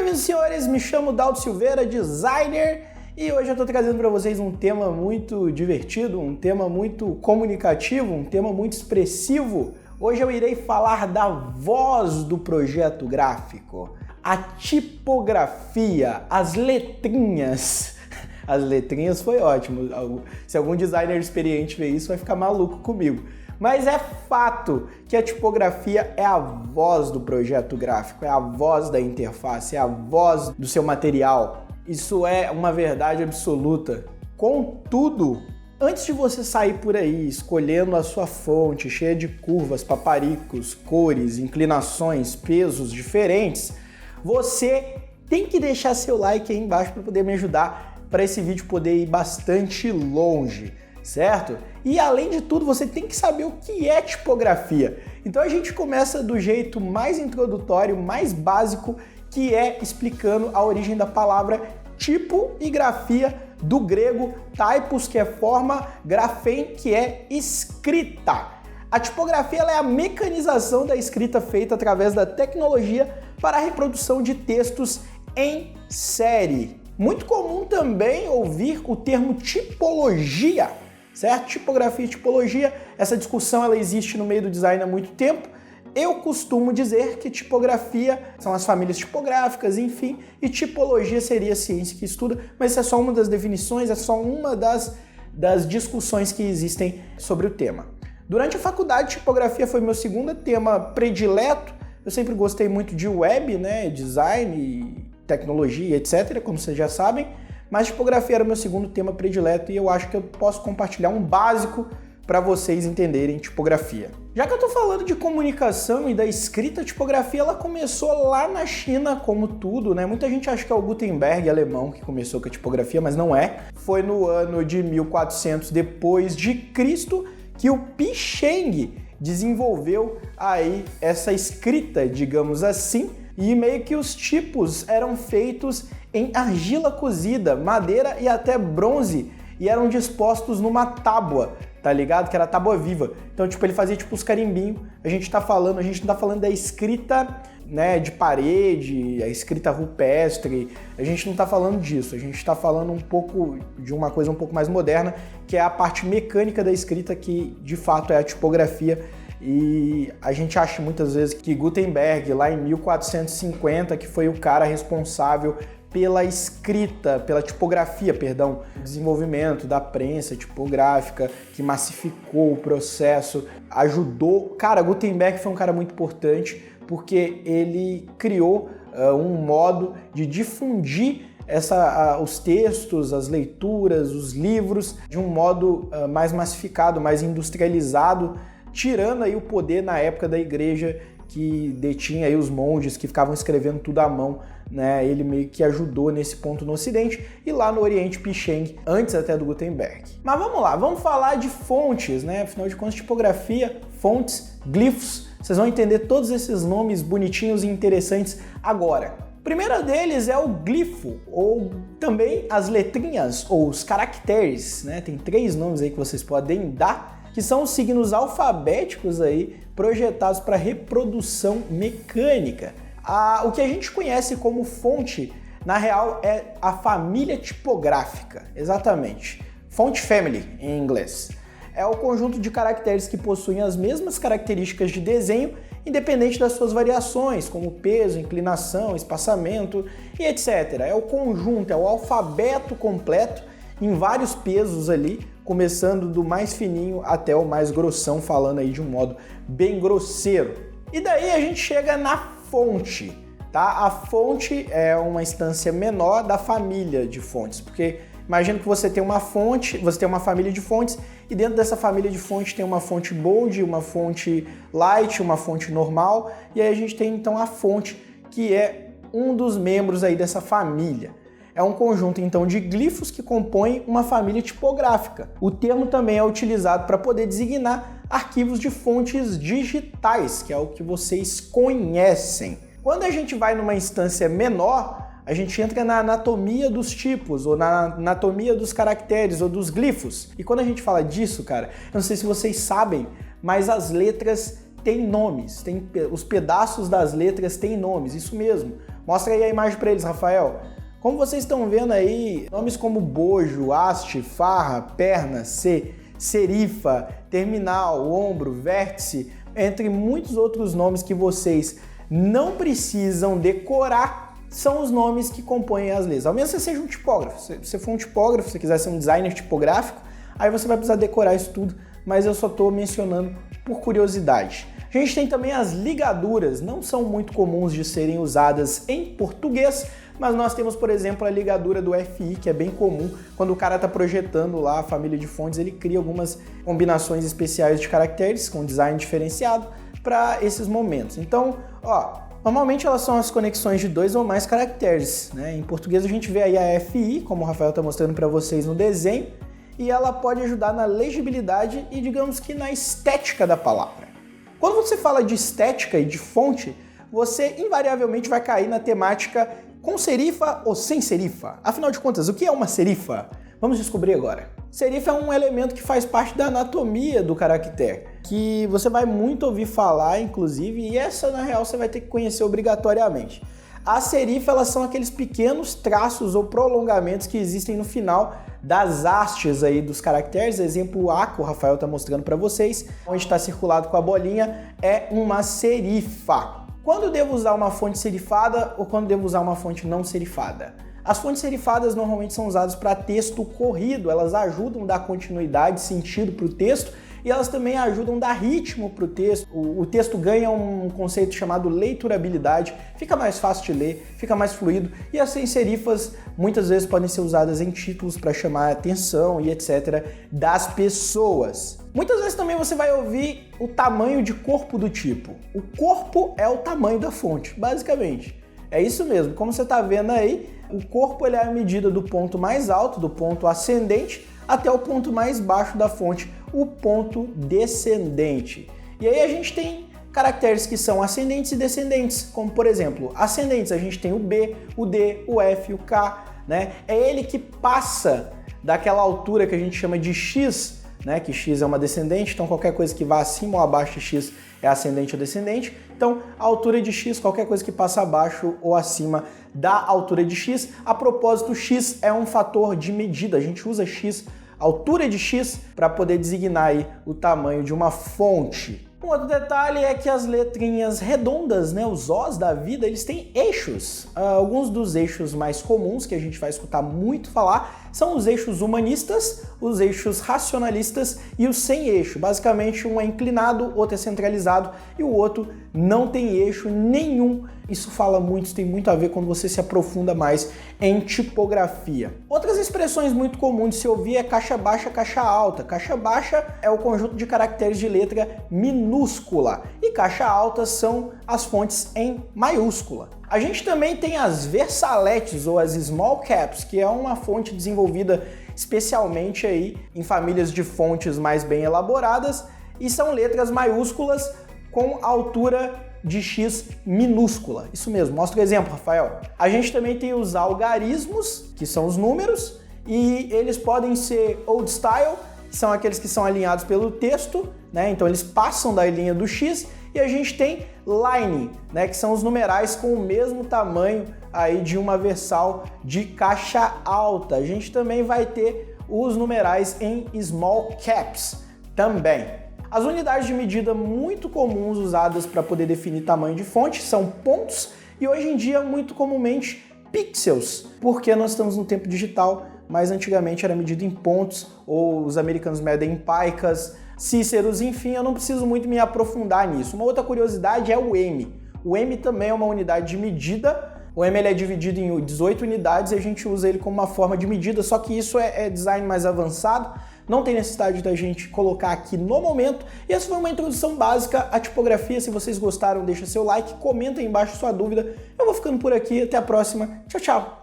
bem-vindos, senhores, me chamo Daldo Silveira, designer, e hoje eu estou trazendo para vocês um tema muito divertido, um tema muito comunicativo, um tema muito expressivo. Hoje eu irei falar da voz do projeto gráfico, a tipografia, as letrinhas. As letrinhas foi ótimo, se algum designer experiente ver isso vai ficar maluco comigo. Mas é fato que a tipografia é a voz do projeto gráfico, é a voz da interface, é a voz do seu material. Isso é uma verdade absoluta. Contudo, antes de você sair por aí escolhendo a sua fonte cheia de curvas, paparicos, cores, inclinações, pesos diferentes, você tem que deixar seu like aí embaixo para poder me ajudar para esse vídeo poder ir bastante longe, certo? E além de tudo, você tem que saber o que é tipografia. Então a gente começa do jeito mais introdutório, mais básico, que é explicando a origem da palavra tipo e grafia, do grego typos, que é forma, graphem, que é escrita. A tipografia ela é a mecanização da escrita feita através da tecnologia para a reprodução de textos em série. Muito comum também ouvir o termo tipologia, certo? Tipografia e tipologia, essa discussão ela existe no meio do design há muito tempo. Eu costumo dizer que tipografia são as famílias tipográficas, enfim, e tipologia seria a ciência que estuda, mas isso é só uma das definições, é só uma das discussões que existem sobre o tema. Durante a faculdade, tipografia foi meu segundo tema predileto. Eu sempre gostei muito de web, né, design, tecnologia, etc., como vocês já sabem, mas tipografia era o meu segundo tema predileto e eu acho que eu posso compartilhar um básico para vocês entenderem tipografia. Já que eu estou falando de comunicação e da escrita, a tipografia ela começou lá na China, como tudo, né? Muita gente acha que é o Gutenberg alemão que começou com a tipografia, mas não é. Foi no ano de 1400 depois de Cristo que o Pi Sheng desenvolveu aí essa escrita, digamos assim, e meio que os tipos eram feitos em argila cozida, madeira e até bronze, e eram dispostos numa tábua, tá ligado? Que era a tábua viva. Então, tipo, ele fazia tipo os carimbinhos. A gente não tá falando da escrita, né, de parede, a escrita rupestre. A gente não tá falando disso. A gente tá falando um pouco de uma coisa um pouco mais moderna, que é a parte mecânica da escrita, que de fato é a tipografia. E a gente acha muitas vezes que Gutenberg, lá em 1450, que foi o cara responsável pela escrita, pela tipografia, perdão, desenvolvimento da prensa tipográfica, que massificou o processo, ajudou. Cara, Gutenberg foi um cara muito importante porque ele criou um modo de difundir os textos, as leituras, os livros de um modo mais massificado, mais industrializado, tirando aí o poder na época da igreja que detinha aí os monges que ficavam escrevendo tudo à mão, né? Ele meio que ajudou nesse ponto no Ocidente e lá no Oriente Pi Sheng, antes até do Gutenberg. Mas vamos lá, vamos falar de fontes, né? Afinal de contas, tipografia, fontes, glifos, vocês vão entender todos esses nomes bonitinhos e interessantes agora. O primeiro deles é o glifo, ou também as letrinhas, ou os caracteres, né? Tem 3 nomes aí que vocês podem dar, que são os signos alfabéticos aí projetados para reprodução mecânica. O que a gente conhece como fonte, na real, é a família tipográfica, exatamente. Font family, em inglês. É o conjunto de caracteres que possuem as mesmas características de desenho, independente das suas variações, como peso, inclinação, espaçamento e etc. É o conjunto, é o alfabeto completo, em vários pesos ali, começando do mais fininho até o mais grossão, falando aí de um modo bem grosseiro. E daí a gente chega na fonte, tá? A fonte é uma instância menor da família de fontes, porque imagina que você tem uma fonte, você tem uma família de fontes, e dentro dessa família de fontes tem uma fonte bold, uma fonte light, uma fonte normal, e aí a gente tem então a fonte, que é um dos membros aí dessa família. É um conjunto, então, de glifos que compõem uma família tipográfica. O termo também é utilizado para poder designar arquivos de fontes digitais, que é o que vocês conhecem. Quando a gente vai numa instância menor, a gente entra na anatomia dos tipos, ou na anatomia dos caracteres, ou dos glifos. E quando a gente fala disso, cara, eu não sei se vocês sabem, mas as letras têm nomes, os pedaços das letras têm nomes, isso mesmo. Mostra aí a imagem para eles, Rafael. Como vocês estão vendo aí, nomes como bojo, haste, farra, perna, serifa, terminal, ombro, vértice, entre muitos outros nomes que vocês não precisam decorar, são os nomes que compõem as letras. Ao menos você seja um tipógrafo. Se você for um tipógrafo, se você quiser ser um designer tipográfico, aí você vai precisar decorar isso tudo, mas eu só estou mencionando por curiosidade. A gente tem também as ligaduras, não são muito comuns de serem usadas em português, mas nós temos, por exemplo, a ligadura do FI, que é bem comum. Quando o cara está projetando lá a família de fontes, ele cria algumas combinações especiais de caracteres com design diferenciado para esses momentos. Então, normalmente elas são as conexões de 2 ou mais caracteres, né? Em português a gente vê aí a FI, como o Rafael está mostrando para vocês no desenho, e ela pode ajudar na legibilidade e, digamos que, na estética da palavra. Quando você fala de estética e de fonte, você invariavelmente vai cair na temática com serifa ou sem serifa. Afinal de contas, o que é uma serifa? Vamos descobrir agora. Serifa é um elemento que faz parte da anatomia do caractere, que você vai muito ouvir falar, inclusive, e essa, na real, você vai ter que conhecer obrigatoriamente. As serifas, elas são aqueles pequenos traços ou prolongamentos que existem no final das hastes aí dos caracteres. Exemplo A, que o Rafael está mostrando para vocês, onde está circulado com a bolinha, é uma serifa. Quando eu devo usar uma fonte serifada ou quando devo usar uma fonte não serifada? As fontes serifadas normalmente são usadas para texto corrido, elas ajudam a dar continuidade, sentido para o texto, e elas também ajudam a dar ritmo para o texto. O texto ganha um conceito chamado leiturabilidade, fica mais fácil de ler, fica mais fluido, e as sem serifas muitas vezes podem ser usadas em títulos para chamar a atenção e etc. das pessoas. Muitas vezes também você vai ouvir o tamanho de corpo do tipo. O corpo é o tamanho da fonte, basicamente. É isso mesmo, como você está vendo aí, o corpo ele é a medida do ponto mais alto, do ponto ascendente, até o ponto mais baixo da fonte, o ponto descendente. E aí a gente tem caracteres que são ascendentes e descendentes, como por exemplo, ascendentes a gente tem o B, o D, o F, o K, né? É ele que passa daquela altura que a gente chama de X, né? Que X é uma descendente, então qualquer coisa que vá acima ou abaixo de X é ascendente ou descendente. Então, a altura de X, qualquer coisa que passa abaixo ou acima da altura de X. A propósito, X é um fator de medida, a gente usa X, altura de X, para poder designar aí o tamanho de uma fonte. Um outro detalhe é que as letrinhas redondas, né, os Os da vida, eles têm eixos. Alguns dos eixos mais comuns que a gente vai escutar muito falar são os eixos humanistas, os eixos racionalistas e os sem eixo. Basicamente, um é inclinado, outro é centralizado e o outro não tem eixo nenhum. Isso fala muito, isso tem muito a ver quando você se aprofunda mais em tipografia. Outras expressões muito comuns de se ouvir é caixa baixa, caixa alta. Caixa baixa é o conjunto de caracteres de letra minúscula e caixa alta são as fontes em maiúscula. A gente também tem as versaletes ou as small caps, que é uma fonte desenvolvida especialmente aí em famílias de fontes mais bem elaboradas e são letras maiúsculas com altura de X minúscula. Isso mesmo, mostra o exemplo, Rafael. A gente também tem os algarismos, que são os números, e eles podem ser old style, que são aqueles que são alinhados pelo texto, né? Então eles passam da linha do X, e a gente tem line, né? Que são os numerais com o mesmo tamanho aí de uma versal de caixa alta. A gente também vai ter os numerais em small caps também. As unidades de medida muito comuns usadas para poder definir tamanho de fonte são pontos e hoje em dia muito comumente pixels, porque nós estamos no tempo digital, mas antigamente era medido em pontos, ou os americanos medem em paicas, cíceros, enfim, eu não preciso muito me aprofundar nisso. Uma outra curiosidade é o M. O M também é uma unidade de medida. O M ele é dividido em 18 unidades e a gente usa ele como uma forma de medida, só que isso é design mais avançado, não tem necessidade da gente colocar aqui no momento. E essa foi uma introdução básica à tipografia. Se vocês gostaram, deixa seu like, comenta aí embaixo sua dúvida. Eu vou ficando por aqui, até a próxima. Tchau, tchau!